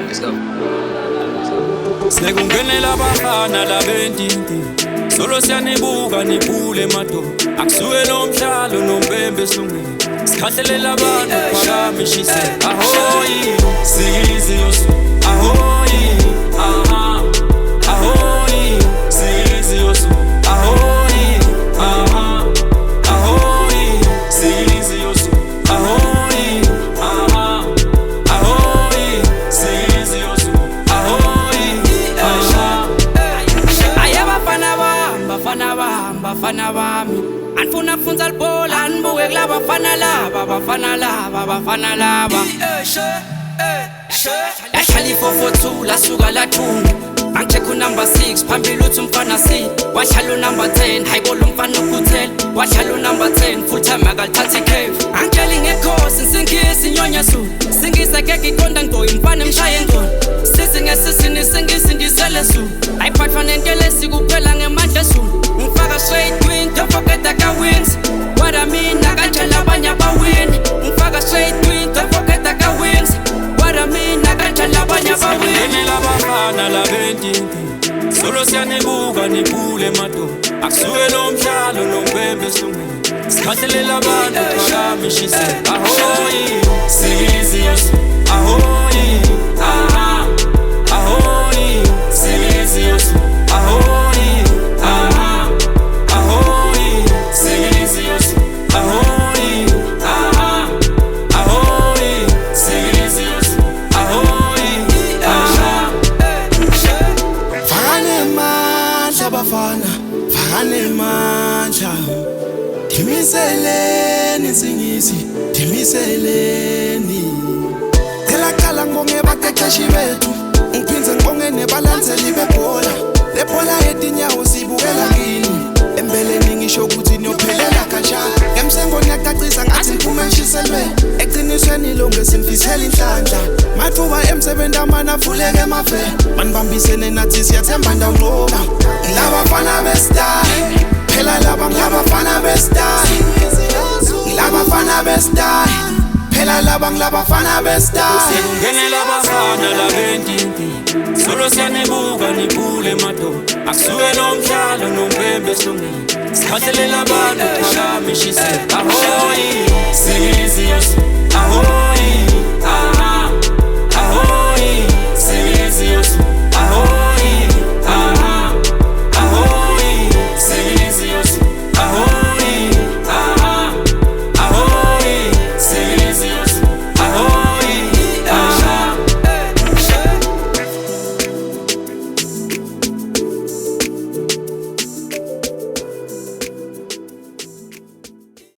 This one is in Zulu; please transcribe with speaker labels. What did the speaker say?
Speaker 1: Let's go.
Speaker 2: Sekungenela abafana labendindi solo siyanibuka niphule madoda akusuke lo mhlalo nombembe esungile sikhathelela abantu phakame shise ahoyi sikiziyosu ahoyi aha ahoyi sikiziyosu ahoyi aha ahoyi sikiziyosu ahoyi aha ahoyi sikiziyosu ahoyi
Speaker 3: bafana bami anifuna kufunza libhola anibuke kulaba bafana laba yahlala i-442 lasuka lathunga angijekha unumber 6 phambili uthi umfana C wahlala unumber 10 hayibola umfana ukhuthela wahlala unumber 10 full time akalithathi ikhefu angitshela ngekhosi nsingisi inyonya sulu singisa keke iqonda ngidoyi mfana emshaye ngcono sisi ngesisini singisi ndisele sulu ayiphathwa nentelesi kuphela ngemandla esulu ngifaka straight win don't forget that I wins what I mean nakanjela abanye abawini ngifaka straight win don't forget that I wins what I mean nakanjela abanye abawini
Speaker 2: Sekungenela abafana labendindi solo siyanibuka niphule madoda akusuke lo mhlalo nombembe esungile sikhathelela abantu phakame shise ahoyi sikiziyosu ahoyi aha ahoyi sikiziyosu ahoyi aha ahoyi sikiziyosu ahoyi aha ahoyi sikiziyosu ahoyi aha
Speaker 4: Fakane mandla bafana, fakane mandla. Thimiseleni singisi, thimiseleni. Elakala ngonge baqeqeshi bethu, ngiphinze ngonge nebalandzeli bebhola. Lebhola yetinyawo sibukela kini. Embeleni ngisho ukuthi niyophelela kanjani. Ngemsengo ngiyacacisa ngathi ngiphume ngishiselwe. Eqinisweni lonke simfisela inhlanhla. Mathuba emsebenzi amana avuleke emafe. Manibambisene nathi siyathemba ndawunqoba. Ngilabafana bestyle. Phela laba ngilabafana bestyle. Ngilabafana bestyle. Phela laba ngilabafana bestyle.
Speaker 2: Sekungenela abafana labendindi solo siyanibuka niphule madoda akusuke lo mhlalo nombembe esungile sikhathelela abantu phakame shise